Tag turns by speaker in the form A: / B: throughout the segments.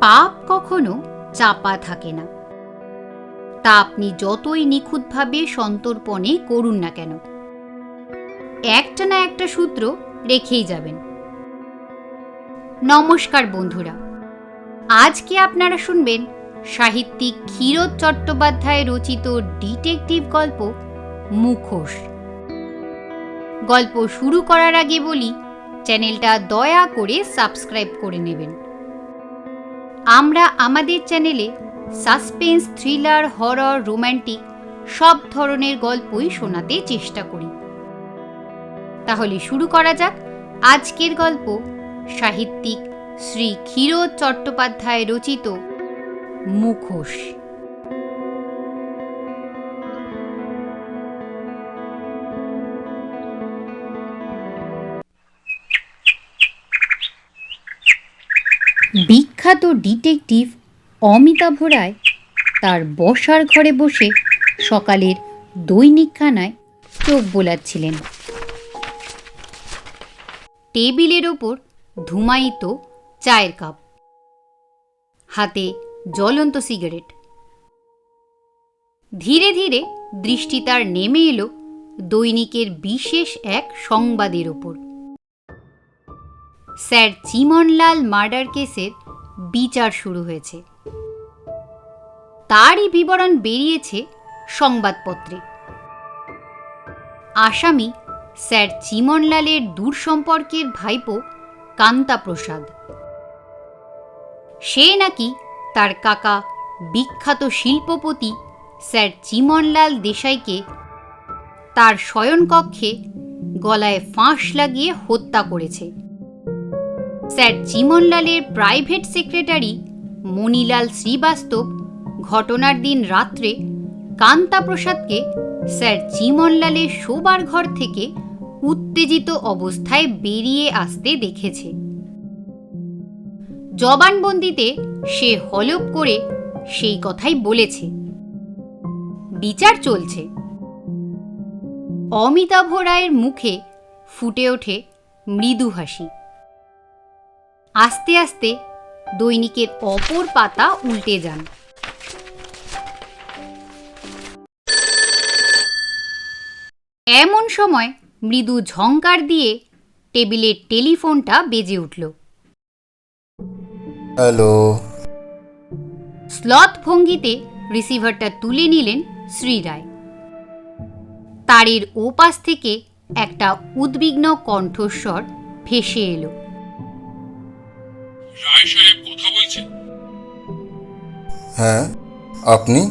A: পাপ কখনো চাপা থাকে না, তা আপনি যতই নিখুঁতভাবে সন্তর্পণে করুন না কেন, একটা না একটা সূত্র রেখেই যাবেন। নমস্কার বন্ধুরা, আজকে আপনারা শুনবেন সাহিত্যিক ক্ষীরোদ চট্টোপাধ্যায় রচিত ডিটেকটিভ গল্প মুখোশ। গল্প শুরু করার আগে বলি, চ্যানেলটা দয়া করে সাবস্ক্রাইব করে নেবেন। আমরা আমাদের চ্যানেলে সাসপেন্স, থ্রিলার, হরর, রোম্যান্টিক সব ধরনের গল্পই শোনাতে চেষ্টা করি। তাহলে শুরু করা যাক আজকের গল্প, সাহিত্যিক শ্রী ক্ষীরোদ চট্টোপাধ্যায় রচিত মুখোশ। বিখ্যাত ডিটেকটিভ অমিতাভ রায় তার বসার ঘরে বসে সকালের দৈনিক খানায় চোখ বোলাচ্ছিলেন। টেবিলের ওপর ধূমায়িত চায়ের কাপ, হাতে জ্বলন্ত সিগারেট। ধীরে ধীরে দৃষ্টি তার নেমে এলো দৈনিকের বিশেষ এক সংবাদের ওপর। স্যার চিমনলাল মার্ডার কেসের বিচার শুরু হয়েছে। তারই বিবরণ বেরিয়েছে সংবাদপত্রে। আসামি স্যার চিমনলালের দূর সম্পর্কের ভাইপো কান্তা প্রসাদ। সে নাকি তার কাকা বিখ্যাত শিল্পপতি স্যার চিমনলাল দেশাইকে তার শয়নকক্ষে গলায় ফাঁস লাগিয়ে হত্যা করেছে। স্যার চিমনলালের প্রাইভেট সেক্রেটারি মণিলাল শ্রীবাস্তব ঘটনার দিন রাত্রে কান্তা প্রসাদকে স্যার চিমনলালের শোবার ঘর থেকে উত্তেজিত অবস্থায় বেরিয়ে আসতে দেখেছে। জবানবন্দিতে সে হলফ করে সেই কথাই বলেছে। বিচার চলছে। অমিতাভ রায়ের মুখে ফুটে ওঠে মৃদু হাসি। আস্তে আস্তে দৈনিকের অপর পাতা উল্টে যান। এমন সময় মৃদু ঝংকার দিয়ে টেবিলের টেলিফোনটা বেজে উঠল।
B: হ্যালো।
A: স্লথ ভঙ্গিতে রিসিভারটা তুলে নিলেন শ্রী রায়। তারের ওপাশ থেকে একটা উদ্বিগ্ন কণ্ঠস্বর ভেসে এলো।
C: রায় সাহেব কথা বলছেন?
B: হ্যাঁ, আপনি?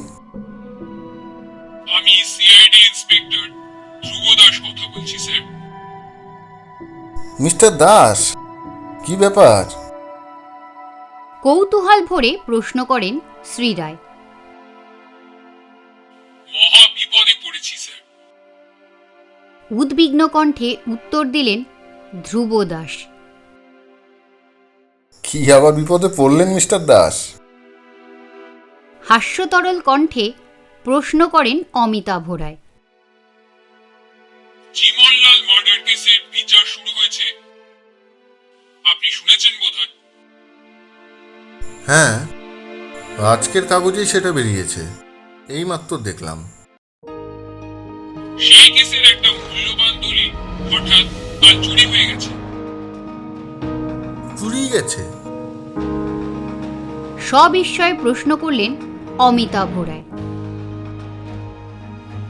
C: আমি সিআইডি ইন্সপেক্টর ধ্রুব দাস কথা বলছি স্যার।
B: মিস্টার দাস, কি ব্যাপার?
A: কৌতূহল ভরে প্রশ্ন করেন শ্রী রায়।
C: মহা বিপদে পড়েছি স্যার।
A: উদ্বিগ্ন কণ্ঠে উত্তর দিলেন ধ্রুব দাস।
B: কি আবার বিপদে পড়লেন মিস্টার দাস?
A: হাস্যতরল কণ্ঠে প্রশ্ন করেন অমিতাভ রায়।
C: চিমনলাল মার্ডার কেসের বিচার শুরু হয়েছে, আপনি শুনেছেন বোধহয়?
B: হ্যাঁ, আজকের কাগজেই সেটা বেরিয়েছে, এইমাত্র দেখলাম।
C: সেই কেসের একটা মূল্যবান দলিল হঠাৎ আজ চুরি হয়ে গেছে।
B: চুরি গেছে?
A: সবিস্ময়ে প্রশ্ন করলেন অমিতাভ রায়।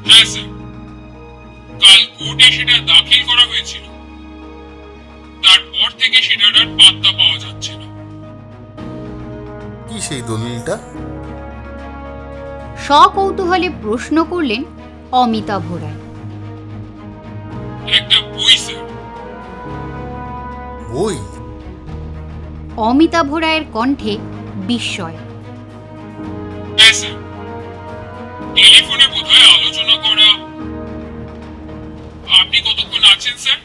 C: হ্যাঁ স্যার, কাল কোর্টে সেটা দাখিল করা হয়েছিল, তারপর থেকে সেটার আর পাত্তা পাওয়া যাচ্ছে না।
B: কি সেই দলিলটা?
A: সকৌতূহলে প্রশ্ন করলেন অমিতাভ রায়।
C: একটা বই স্যার।
B: বই?
A: অমিতাভ রায়ের কণ্ঠে বিস্ময়।
C: হ্যাঁ স্যার, টেলিফোনে বোধহয় আলোচনা করা। আপনি কতক্ষণ আছেন স্যার?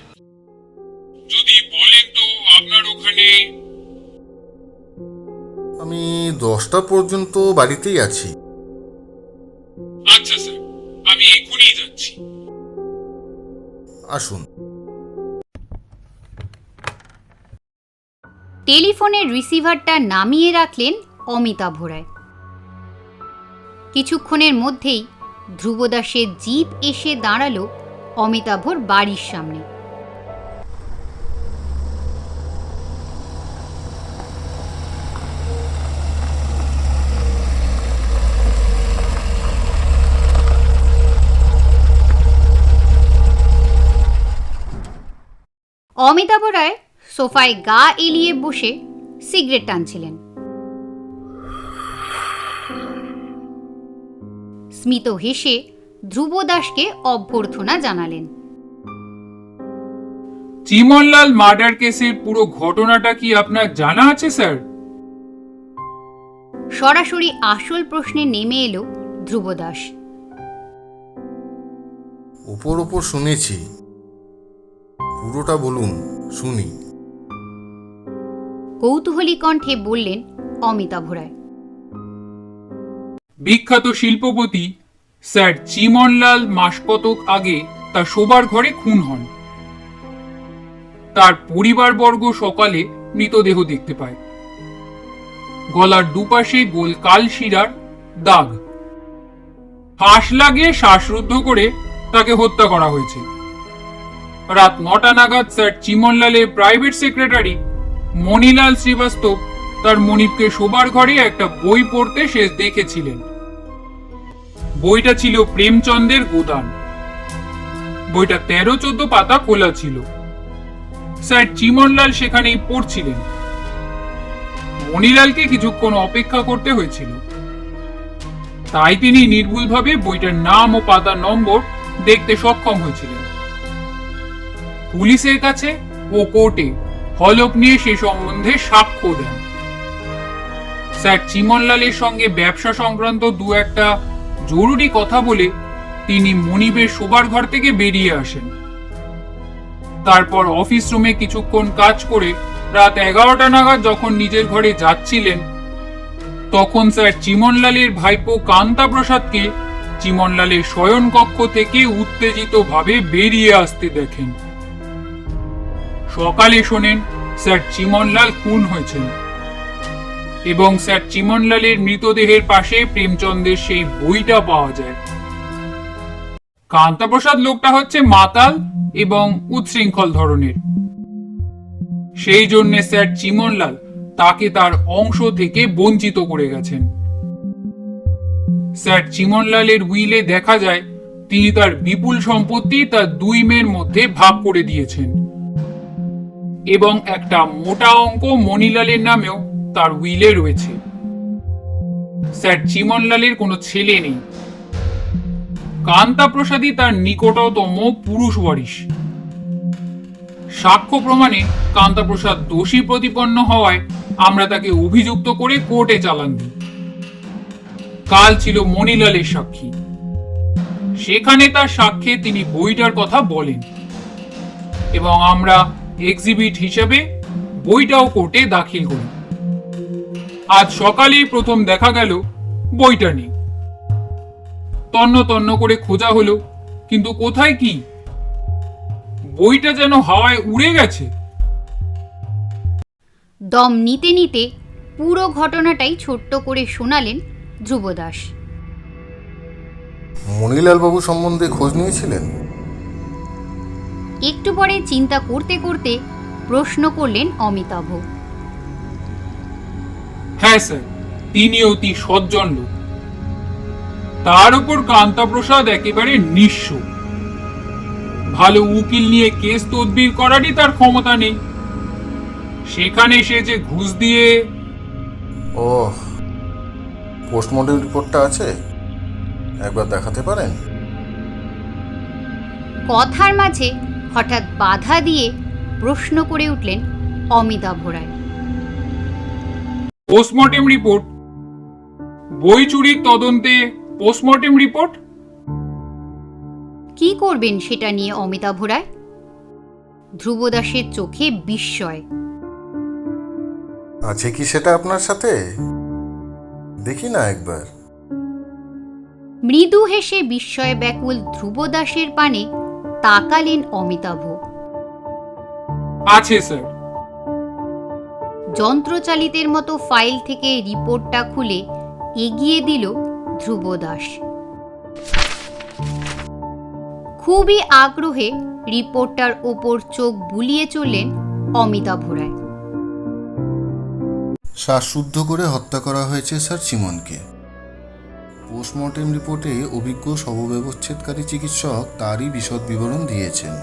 C: যদি বলেন তো আপনার ওখানে।
B: আমি 10টা পর্যন্ত বাড়িতেই আছি।
C: আচ্ছা স্যার, আমি এখনই যাচ্ছি।
B: আসুন।
A: টেলিফোনের রিসিভারটা নামিয়ে রাখলেন অমিতাভ রায়। কিছুক্ষণের মধ্যেই ধ্রুবদাসের জিপ এসে দাঁড়ালো অমিতাভর বাড়ির সামনে। অমিতাভ রায় সোফায় গা এলিয়ে বসে সিগারেট টানছিলেন। স্মিত হেসে ধ্রুবদাসকে অভ্যর্থনা জানালেন।
C: চিমনলাল মার্ডার কেসের পুরো ঘটনাটা কি আপনার জানা আছে স্যার?
A: সরাসরি আসল প্রশ্নে নেমে এলো ধ্রুবদাস।
B: উপর উপর শুনেছি, পুরোটা বলুন শুনি।
A: কৌতূহলী কণ্ঠে বললেন অমিতাভ রায়।
C: বিখ্যাত শিল্পপতি স্যার চিমনলাল মাস কতক আগে তার শোবার ঘরে খুন হন। তার পরিবারবর্গ সকালে মৃতদেহ দেখতে পায়। গলার দুপাশে গোল কালশিরার দাগ। ফাঁস লাগিয়ে শ্বাসরুদ্ধ করে তাকে হত্যা করা হয়েছে। রাত 9টা নাগাদ স্যার চিমনলালের প্রাইভেট সেক্রেটারি মণিলাল শ্রীবাস্তব তার মনিবকে শোবার ঘরে একটা বই পড়তে শেষ দেখেছিলেন। বইটা ছিল প্রেমচন্দ্রের গোদান। বইটা 13-14 পাতা খোলা ছিল। স্যার চিমনলাল সেখানেই পড়ছিলেন। মণিলালকে কিছুক্ষণ অপেক্ষা করতে হয়েছিল। তাই তিনি নির্ভুলভাবে বইটার নাম ও পাতার নম্বর দেখতে সক্ষম হয়েছিলেন। পুলিশের কাছে ও কোর্টে হলফ নিয়ে সে সম্বন্ধে সাক্ষ্য দেন। স্যার চিমনলালের সঙ্গে ব্যবসা সংক্রান্ত দু একটা জরুরি কথা বলে তিনি মনিবের শোবার ঘর থেকে বেরিয়ে আসেন। তারপর অফিস রুমে কিছুক্ষণ কাজ করে রাত 11টা নাগাদ যখন নিজের ঘরে যাচ্ছিলেন, তখন স্যার চিমনলালের ভাইপো কান্তা প্রসাদকে চিমনলালের শয়নকক্ষ থেকে উত্তেজিতভাবে বেরিয়ে আসতে দেখেন। সকালে শোনেন স্যার চিমনলাল খুন হয়েছেন এবং স্যার চিমনলালের মৃতদেহের পাশে প্রেমচন্দ্রের সেই বইটা পাওয়া যায়। কান্তাপ্রসাদ লোকটা হচ্ছে মাতাল এবং উচ্ছৃঙ্খল ধরনের। সেই জন্য স্যার চিমনলাল তাকে তার অংশ থেকে বঞ্চিত করে গেছেন। স্যার চিমনলালের উইলে দেখা যায় তিনি তার বিপুল সম্পত্তি তার দুই মেয়ের মধ্যে ভাগ করে দিয়েছেন এবং একটা মোটা অঙ্ক মণিলালের নামেও তার উইলে রয়েছে। স্যার চিমনলালের কোনো ছেলে নেই। কান্তা প্রসাদই তার নিকটতম পুরুষ ওয়ারিশ। সাক্ষ্য প্রমাণে কান্তা প্রসাদ দোষী প্রতিপন্ন হওয়ায় আমরা তাকে অভিযুক্ত করে কোর্টে চালান দিই। কাল ছিল মণিলালের সাক্ষী। সেখানে তার সাক্ষ্যে তিনি বইটার কথা বলেন এবং আমরা এক্সিবিট হিসেবে বইটাও কোর্টে দাখিল করি। আজ সকালেই প্রথম দেখা গেল বইটা নেই। তন্ন তন্ন করে খোঁজা হলো, কিন্তু কোথায় কি? বইটা যেন হাওয়ায় উড়ে গেছে।
A: দম নিতে নিতে পুরো ঘটনাটাই ছোট্ট করে শোনালেন ধ্রুবদাস।
B: মণিলাল বাবু সম্বন্ধে খোঁজ নিয়েছিলেন?
A: একটু পরে চিন্তা করতে করতে প্রশ্ন করলেন অমিতাভ।
C: হ্যাঁ স্যার, তিনি অতি সজ্জন লোক। তার উপর কান্তা প্রসাদ একেবারে নিঃস্ব। ভালো উকিল নিয়ে কেস তদবির করারই তার ক্ষমতা নেই। সেখানে সে যে ঘুষ দিয়ে।
B: ও, পোস্টমর্টম রিপোর্টটা আছে, একবার দেখাতে পারেন?
A: কথার মাঝে হঠাৎ বাধা দিয়ে প্রশ্ন করে উঠলেন অমিতাভ রায়।
C: Postmortem report? বই চুরির তদন্তে পোস্টমর্টেম রিপোর্ট?
A: কি করবেন সেটা নিয়ে অমিতাভ রায়? ধ্রুবদাসের চোখে বিস্ময়।
B: আছে কি সেটা আপনার সাথে? দেখি না একবার।
A: মৃদু হেসে বিস্ময়ে ব্যাকুল ধ্রুবদাসের পানে তাকালেন অমিতাভ।
C: আছে স্যার।
A: যন্ত্রচালিতের মতো ফাইল থেকে রিপোর্টটা খুলে এগিয়ে দিল ধ্রুব দাস। খুবই আগ্রহে রিপোর্টটার ওপর চোখ বুলিয়ে চললেন অমিতাভ রায়।
B: শ্বাসরুদ্ধ করে হত্যা করা হয়েছে স্যার চিমনকে। পোস্টমর্টেম রিপোর্টে অভিজ্ঞ শবব্যবচ্ছেদকারী চিকিৎসক তারই বিশদ বিবরণ দিয়েছেন।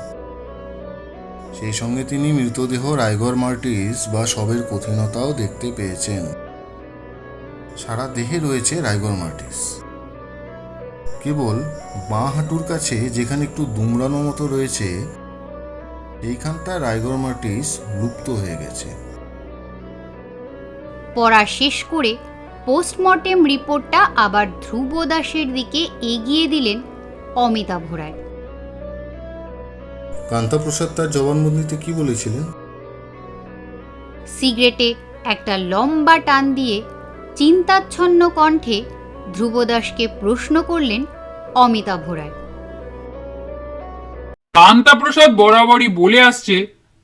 B: সেই সঙ্গে তিনি মৃতদেহ রাইগর মার্টিস বা শবের কঠিনতাও দেখতে পেয়েছেন। সারা দেহে রয়েছে রাইগর মার্টিস, কেবল বাঁ হাঁটুর কাছে যেখানে একটু দুমড়ানো মতো রয়েছে এইখানটা রাইগর মার্টিস লুপ্ত হয়ে গেছে।
A: পড়া শেষ করে পোস্টমর্টেম রিপোর্টটা আবার ধ্রুব দাসের দিকে এগিয়ে দিলেন অমিতাভ রায়।
B: কান্তাপ্রসাদ তার জবানবন্দিতে কি বলেছিলেন?
A: সিগারেটে একটা লম্বা টান দিয়ে চিন্তাচ্ছন্ন কণ্ঠে ধ্রুব দাসকে প্রশ্ন করলেন অমিতাভ রায়।
C: কান্তাপ্রসাদ বরাবরই বলে আসছে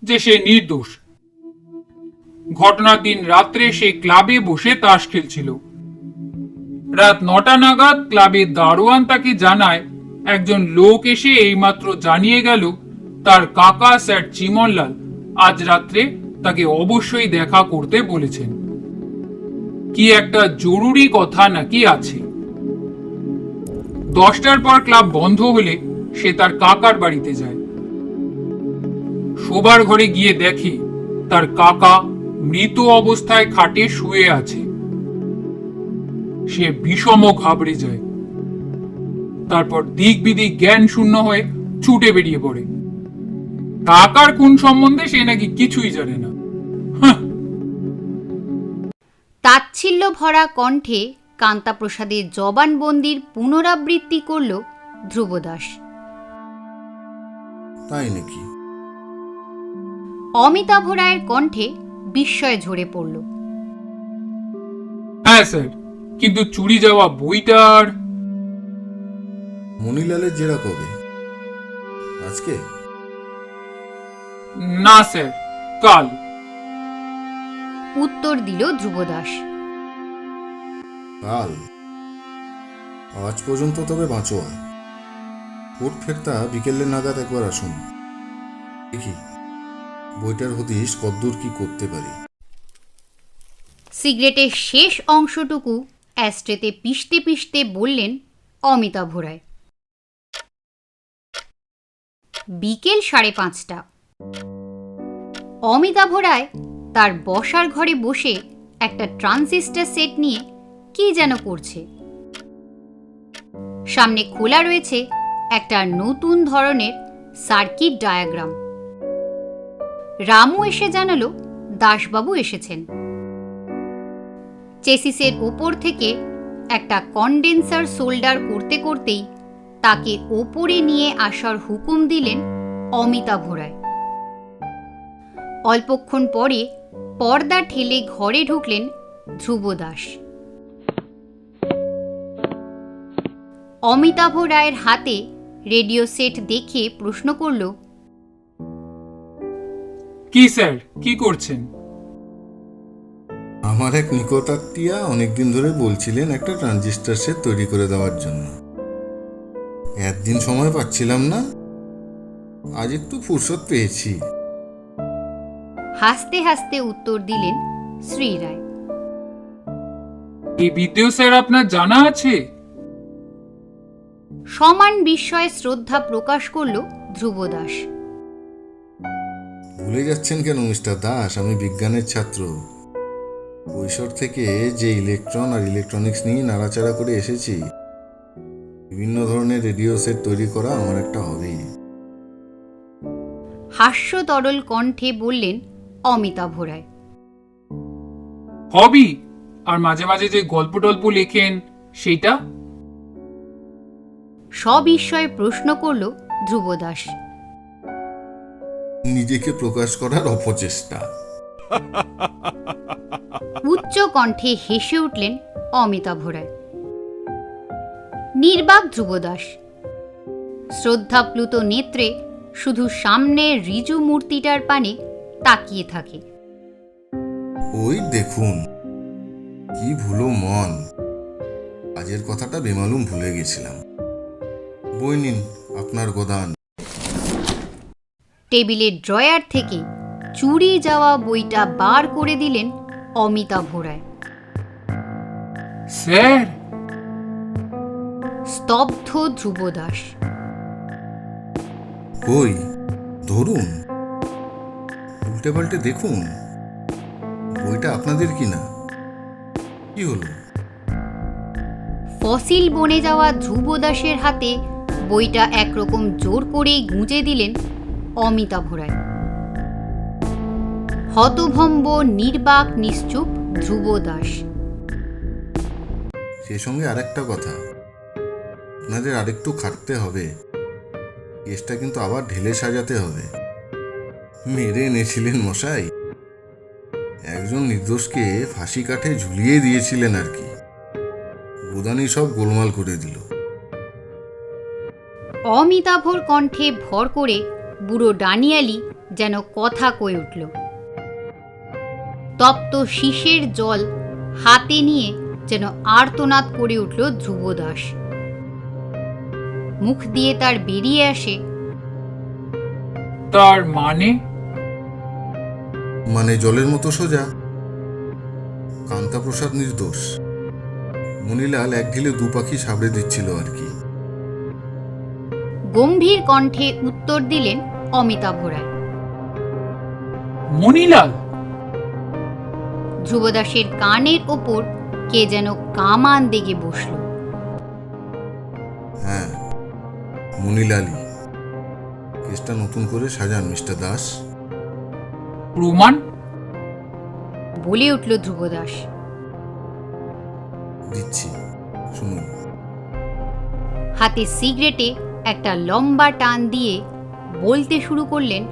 C: যে সে নির্দোষ। ঘটনার দিন রাত্রে সে ক্লাবে বসে তাস খেলছিল। রাত 9টা নাগাদ ক্লাবের দারোয়ান তাকে জানায় একজন লোক এসে এইমাত্র জানিয়ে গেল তার কাকা স্যার চিমনলাল আজ রাত্রে তাকে অবশ্যই দেখা করতে বলেছেন। কি একটা জরুরি কথা নাকি আছে। 10টার পর ক্লাব বন্ধ হলে সে তার কাকার বাড়িতে যায়। শোবার ঘরে গিয়ে দেখে তার কাকা মৃত অবস্থায় খাটে শুয়ে আছে। সে বিষম ঘাবড়ে যায়। তারপর দিক বিদিক জ্ঞান শূন্য হয়ে ছুটে বেরিয়ে পড়ে। কাকার খুন সম্বন্ধে সে নাকি কিছুই জানে না।
A: তাচ্ছিল্য ভরা কণ্ঠে কান্তাপ্রসাদের জবানবন্দির পুনরাবৃত্তি করল ধ্রুব দাস।
B: তাই নাকি?
A: অমিতাভ রায়ের কণ্ঠে বিস্ময় ঝরে পড়ল।
C: হ্যাঁ স্যার, কিন্তু চুরি যাওয়া বইটার।
B: মনিলালের জেরা কবে? আজকে?
C: না স্যার, কাল।
A: উত্তর দিল ধ্রুব দাস।
B: কাল? আজ পর্যন্ত তবে বাঁচোয়া। কোর্ট ফেরতা বিকেলের নাগাদ একবার আসুন, দেখি বইটার হদিশ কদ্দূর কি করতে পারি।
A: সিগারেটের শেষ অংশটুকু অ্যাস্ট্রেতে পিষতে পিষতে বললেন অমিতাভ রায়। বিকেল 5:30। অমিতাভ রায় তার বসার ঘরে বসে একটা ট্রানজিস্টর সেট নিয়ে কি যেন করছে। সামনে খোলা রয়েছে একটা নতুন ধরনের সার্কিট ডায়াগ্রাম। রামু এসে জানালো দাসবাবু এসেছেন। চেসিসের ওপর থেকে একটা কন্ডেন্সার সোল্ডার করতে করতেই তাকে ওপরে নিয়ে আসার হুকুম দিলেন অমিতাভ রায়। অল্পক্ষণ পরে পর্দা ঠেলে ঘরে ঢুকলেন ধ্রুব দাস। অমিতাভ রায়ের হাতে রেডিও সেট দেখে প্রশ্ন করল,
C: কি স্যার, কি করছেন?
B: আমার এক নিকটাত্মীয়া অনেকদিন ধরে বলছিলেন একটা ট্রানজিস্টর সেট তৈরি করে দেওয়ার জন্য। একদিন সময় পাচ্ছিলাম না, আজ একটু ফুরসত পেয়েছি।
A: হাসতে হাসতে উত্তর দিলেন শ্রী রায়।
C: এই বিদ্যেও স্যার আপনার জানা আছে?
A: সমান বিস্ময়ে শ্রদ্ধা প্রকাশ করল ধ্রুব দাস।
B: ভুলে যাচ্ছেন কেন মিস্টার দাস, আমি বিজ্ঞানের ছাত্র। কৈশোর থেকে যে ইলেকট্রন আর ইলেকট্রনিক্স নিয়ে নাড়াচাড়া করে এসেছি, বিভিন্ন ধরনের রেডিও সেট তৈরি করা আমার একটা হবি।
A: হাস্যতরল কণ্ঠে বললেন অমিতাভ রায়।
C: হবি? আর মাঝে মাঝে যে গল্প টল্প লেখেন সেটা?
A: সবিস্ময়ে প্রশ্ন করল ধ্রুব দাস।
B: নিজেকে প্রকাশ করার অপচেষ্টা।
A: উচ্চ কণ্ঠে হেসে উঠলেন অমিতাভ রায়। নির্বাক ধ্রুব দাস শ্রদ্ধাপ্লুত নেত্রে শুধু সামনের ঋজু মূর্তিটার পানে তাকিয়ে থাকে।
B: ওই দেখুন, কি ভুলো মন, কাজের কথাটা বেমালুম ভুলে গেছিলাম। বই নিন আপনার গোদান।
A: টেবিলের ড্রয়ার থেকে চুরি যাওয়া বইটা বার করে দিলেন অমিতাভ রায়।
C: স্যার,
A: স্তব্ধ ধ্রুব দাস।
B: কই ধরুন, উল্টে পাল্টে দেখুন, বইটা আপনাদের কিনা। কি হলো?
A: ফসিল বনে যাওয়া ধ্রুব দাসের হাতে বইটা একরকম জোর করেই গুঁজে দিলেন অমিতাভ রায়। হতভম্ব নির্বাক নিশ্চুপ ধ্রুব দাস।
B: সে সঙ্গে আরেকটা কথা, আপনাদের আরেকটু খাটতে হবে, কেসটা কিন্তু আবার ঢেলে সাজাতে হবে। মেরে এনেছিলেন মশাই, একজন নির্দোষকে ফাঁসি কাঠে ঝুলিয়ে দিয়েছিলেন আর কি, গোদানি সব গোলমাল করে দিল।
A: অমিতাভর কণ্ঠে ভর করে বুড়ো ডানিয়ালি যেন কথা কয়ে উঠল। তপ্ত শীষের জল হাতে নিয়ে যেন আর্তনাদ করে উঠল ধ্রুব দাস। মুখ দিয়ে তার বেরিয়ে আসে,
C: তার মানে?
B: মানে জলের মতো সোজা, কান্তাপ্রসাদ নির্দোষ। মণিলাল এক ঢিলে দু পাখি সাবড়ে দিচ্ছিল আর কি।
A: গম্ভীর কণ্ঠে উত্তর দিলেন অমিতাভ রায়।
C: মণিলাল?
A: ধ্রুবদাসের কানের ওপর কে যেন কামান দেগে বসল।
B: হ্যাঁ, মণিলালই। কেসটা নতুন করে সাজান মিস্টার দাস।
C: প্রমাণ?
A: বলে উঠল ধ্রুবদাস।
B: দিচ্ছি, শুনুন।
A: হাতে সিগারেটে একটা লম্বা টান দিয়ে বলতে শুরু করলেন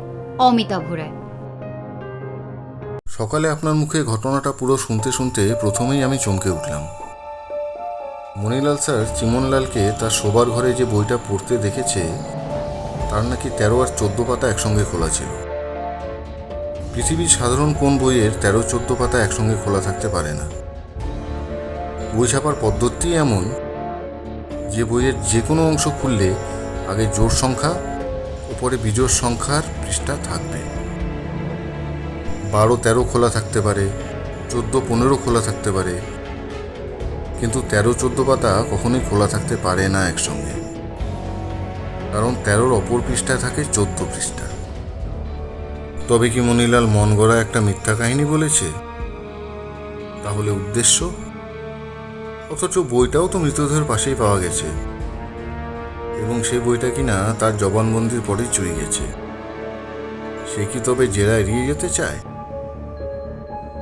A: অমিতাভ রায়।
B: সকালে আপনার মুখে ঘটনাটা পুরো শুনতে শুনতে প্রথমেই আমি চমকে উঠলাম। মণিলাল স্যার চিমনলালকে তার শোবার ঘরে যে বইটা পড়তে দেখেছে, তার নাকি 13 আর 14 পাতা একসঙ্গে খোলা ছিল। পৃথিবীর সাধারণ কোন বইয়ের 13-14 পাতা একসঙ্গে খোলা থাকতে পারে না। বই ছাপার পদ্ধতি এমন যে বইয়ের যে কোনো অংশ খুললে আগে জোড় সংখ্যা, উপরে বিজোড় সংখ্যার পৃষ্ঠা থাকবে। 12-13 খোলা থাকতে পারে, 14-15 খোলা থাকতে পারে, কিন্তু 13-14 পাতা কখনোই খোলা থাকতে পারে না একসঙ্গে, কারণ 13-র অপর পৃষ্ঠায় থাকে 14 পৃষ্ঠা। তবে কি মণিলাল মন গড়া একটা মিথ্যা কাহিনী বলেছে? তাহলে উদ্দেশ্য? অথচ বইটাও তো মৃতদেহের পাশেই পাওয়া গেছে, এবং সেই বইটা কিনা তার জবানবন্দির পরেই চুরি গেছে। সে কি তবে জেরা এড়িয়ে যেতে চায়?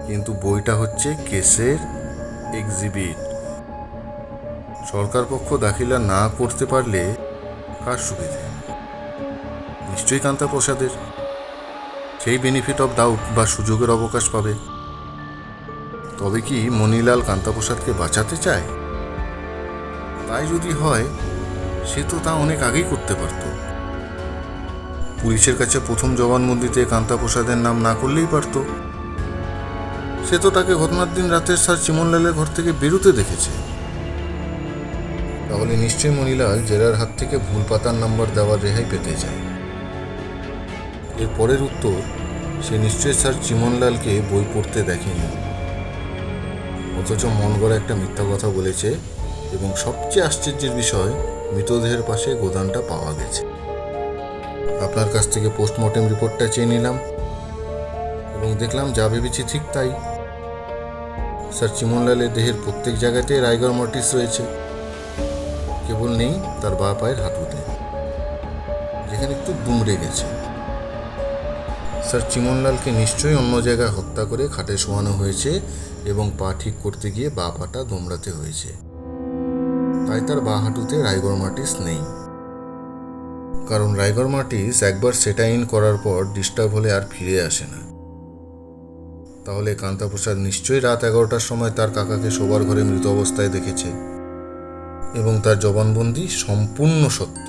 B: কিন্তু বইটা হচ্ছে কেসের এক্সিবিট। সরকার পক্ষ দাখিলা না করতে পারলে কার সুবিধে? নিশ্চয়ই কান্তাপ্রসাদের। সেই বেনিফিট অফ ডাউট বা সুযোগের অবকাশ পাবে। তবে কি মণিলাল কান্তাপ্রসাদকে বাঁচাতে চায়? তাই যদি হয়, সে তো তা অনেক আগেই করতে পারত। পুলিশের কাছে প্রথম জবানবন্দিতে কান্তাপ্রসাদের নাম না করলেই পারত। সে তো তাকে ঘটনার দিন রাতে স্যার চিমনলালের ঘর থেকে বেরোতে দেখেছে। তাহলে নিশ্চয়ই মণিলাল জেরার হাত থেকে ভুল পাতার নাম্বার দেওয়ার রেহাই পেতে চায়। এর পরের উত্তর, সে নিশ্চয়ই স্যার চিমনলালকে বই পড়তে দেখেনি, অথচ মন গড়া একটা মিথ্যা কথা বলেছে, এবং সবচেয়ে আশ্চর্যের বিষয়, মৃতদেহের পাশে গোদানটা পাওয়া গেছে। আপনার কাছ থেকে পোস্টমর্টেম রিপোর্টটা চেয়ে নিলাম, এবং দেখলাম যা ভেবেছি ঠিক তাই। স্যার চিমনলালের দেহের প্রত্যেক জায়গাতে রাইগর মর্টিস রয়েছে, কেবল নেই তার বাঁ পায়ের হাঁটুতে, যেখানে একটু দুমড়ে গেছে। স্যার চিমনলালকে নিশ্চয়ই অন্য জায়গায় হত্যা করে খাটে শোয়ানো হয়েছে, এবং পা ঠিক করতে গিয়ে বাঁ পাটা দুমড়াতে হয়েছে। তাই তার বাঁ হাঁটুতে রাইগর মর্টিস নেই, কারণ রাইগর মর্টিস একবার সেটাইন করার পর ডিস্টার্ব হলে আর ফিরে আসে না। তাহলে কান্তাপ্রসাদ নিশ্চয়ই রাত 11টার সময় তার কাকাকে শোবার ঘরে মৃত অবস্থায় দেখেছে, এবং তার জবানবন্দি সম্পূর্ণ সত্য।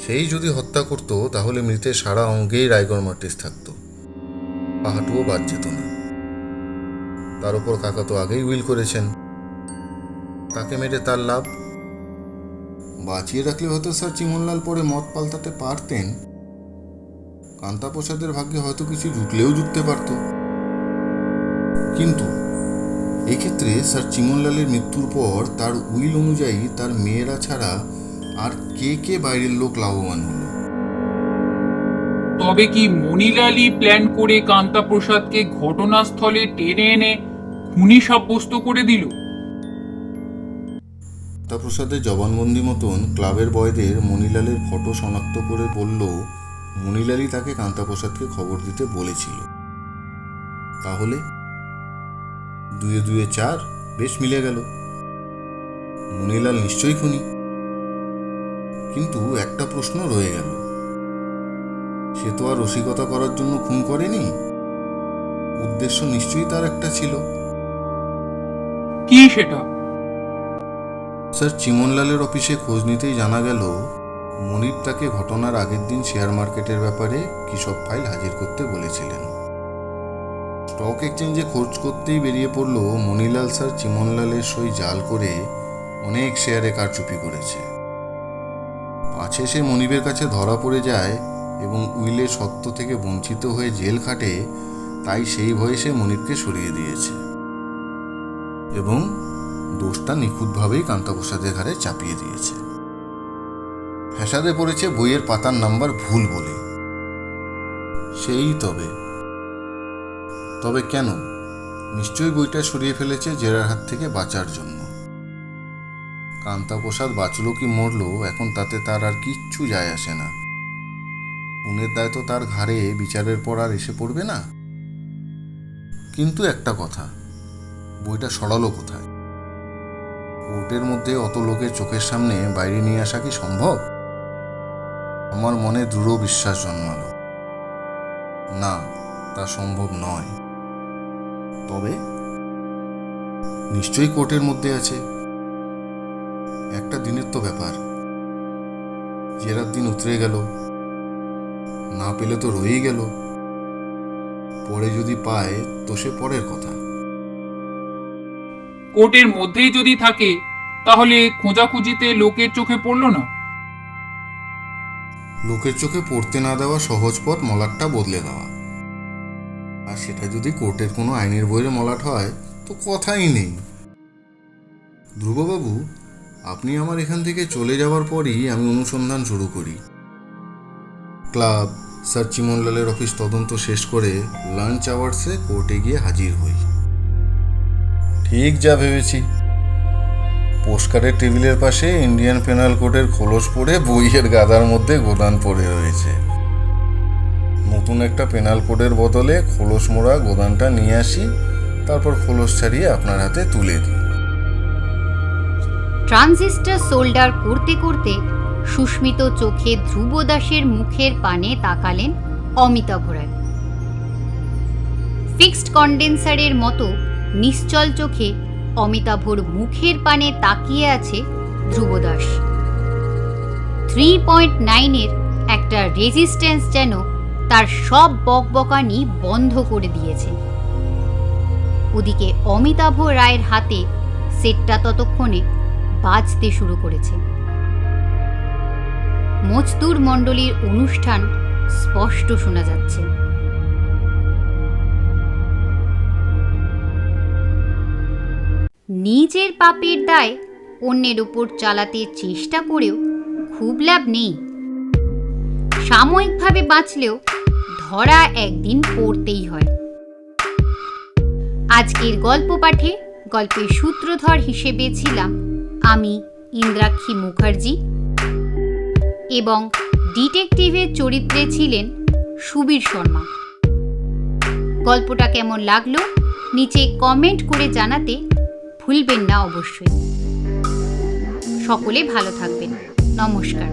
B: সেই যদি হত্যা করত, তাহলে মৃতের সারা অঙ্গেই রাইগর মর্টিস থাকত, পা হাঁটুও বাদ যেত না। তার উপর কাকা তো আগেই উইল করেছেন, তাকে মেরে তার লাভ। বাঁচিয়ে রাখলে হয়তো স্যার চিমনলাল পরে মত পাল্টাতে পারতেন, কান্তাপ্রসাদের ভাগ্যে হয়তো কিছু জুটলেও জুটতে পারত। কিন্তু এক্ষেত্রে স্যার চিমনলালের মৃত্যুর পর তার উইল অনুযায়ী তার মেয়েরা ছাড়া আর কে কে বাইরের লোক লাভবান হলো?
C: তবে কি মণিলালই প্ল্যান করে কান্তাপ্রসাদকে ঘটনাস্থলে টেনে এনে খুনি সাব্যস্ত করে দিল?
B: কান্তাপ্রসাদের জবানবন্দি মতন ক্লাবের বয়দের মণিলালের ফটো শনাক্ত করে বলল মণিলালই তাকে কান্তাপ্রসাদকে খবর দিতে বলেছিল। তাহলে 2 2 4 বেশ মিলে গেল, মণিলাল নিশ্চয়ই খুনি। কিন্তু একটা প্রশ্ন রয়ে গেল, সে তো আর রসিকতা করার জন্য খুন করেনি, উদ্দেশ্য নিশ্চয়ই তার একটা ছিল।
C: কি সেটা?
B: স্যার চিমনলালের অফিসে খোঁজ নিতেই জানা গেল মনির তাকে ঘটনার আগের দিন শেয়ার মার্কেটের ব্যাপারে কি সব ফাইল হাজির করতে বলেছিলেন। স্টক এক্সচেঞ্জে খোঁজ করতেই বেরিয়ে পড়ল মণিলাল স্যার চিমনলালের সই জাল করে অনেক শেয়ারে কারচুপি করেছে। পাছে সে মনিবের কাছে ধরা পড়ে যায় এবং উইলের সত্য থেকে বঞ্চিত হয়ে জেল খাটে, তাই সেই ভয়ে সে মনিবকে সরিয়ে দিয়েছে এবং দোষটা নিখুঁতভাবেই কান্তাপ্রসাদের ঘাড়ে চাপিয়ে দিয়েছে। ফ্যাসাদে পড়েছে বইয়ের পাতার নাম্বার ভুল বলে। সেই তবে কেন? নিশ্চয়ই বইটা সরিয়ে ফেলেছে জেরার হাত থেকে বাঁচার জন্য। কান্তাপ্রসাদ বাঁচল কি মরল এখন তাতে তার আর কিচ্ছু যায় আসে না। খুনের দায় তো তার ঘাড়ে বিচারের পর আর এসে পড়বে না। কিন্তু একটা কথা, বইটা সরালো কোথায়? কোর্টের মধ্যে অত লোকের চোখের সামনে বাইরে নিয়ে আসা কি সম্ভব? আমার মনে দৃঢ় বিশ্বাস জন্মালো, না, তা সম্ভব নয়। তবে নিশ্চয়ই কোর্টের মধ্যে আছে। একটা দিনের তো ব্যাপার, জেরার দিন উতরে গেল, না পেলে তো রয়েই গেল। পরে যদি পায় তো সে পরের কথা।
C: কোর্টের মধ্যেই যদি থাকে তাহলে খোঁজাখুঁজিতে লোকের চোখে পড়লো না?
B: লোকের চোখে পড়তে না দেওয়া সহজ পথ মলাটটা বদলে দেওয়া, আর সেটা যদি কোর্টের কোনো আইনের বইয়ের মলাট হয় তো কথাই নেই। ধ্রুববাবু, আপনি আমার এখান থেকে চলে যাওয়ার পরই আমি অনুসন্ধান শুরু করি। ক্লাব, স্যার চিমনলালের অফিস তদন্ত শেষ করে লাঞ্চ আওয়ার্সে কোর্টে গিয়ে হাজির হই। ঠিক যা ভেবেছি, পোস্টকার্ডের টেবিলের পাশে ইন্ডিয়ান পেনাল কোডের খোলস পড়ে বইয়ের গাদার মধ্যে গোদান পড়ে রয়েছে। নতুন একটা পেনাল কোডের বদলে খোলস মোড়া গোদানটা নিয়ে আসি, তারপর খোলস ছাড়িয়ে আপনার হাতে তুলে দিই।
A: ট্রানজিস্টর সোল্ডার করতে করতে সুস্মিত চোখে ধ্রুব দাসের মুখের পানে তাকালেন অমিতাভ রায়। ফিক্সড কন্ডেন্সারের মতো নিশ্চল চোখে অমিতাভর মুখের পানে তাকিয়ে আছে ধ্রুব দাস। 3.9 একটা রেজিস্ট্যান্স যেন তার সব বকবকানি বন্ধ করে দিয়েছে। ওদিকে অমিতাভ রায়ের হাতে সেটটা ততক্ষণে বাজতে শুরু করেছে। মজদুর মণ্ডলীর অনুষ্ঠান স্পষ্ট শোনা যাচ্ছে। নিজের পাপের দায় অন্যের উপর চালাতে চেষ্টা করেও খুব লাভ নেই। সাময়িকভাবে বাঁচলেও ধরা একদিন পড়তেই হয়। আজকের গল্প পাঠে গল্পের সূত্রধর হিসেবে ছিলাম আমি ইন্দ্রাক্ষী মুখার্জি এবং ডিটেকটিভের চরিত্রে ছিলেন সুবীর শর্মা। গল্পটা কেমন লাগলো নিচে কমেন্ট করে জানাতে ভুলবেন না অবশ্যই। সকলে ভালো থাকবেন। নমস্কার।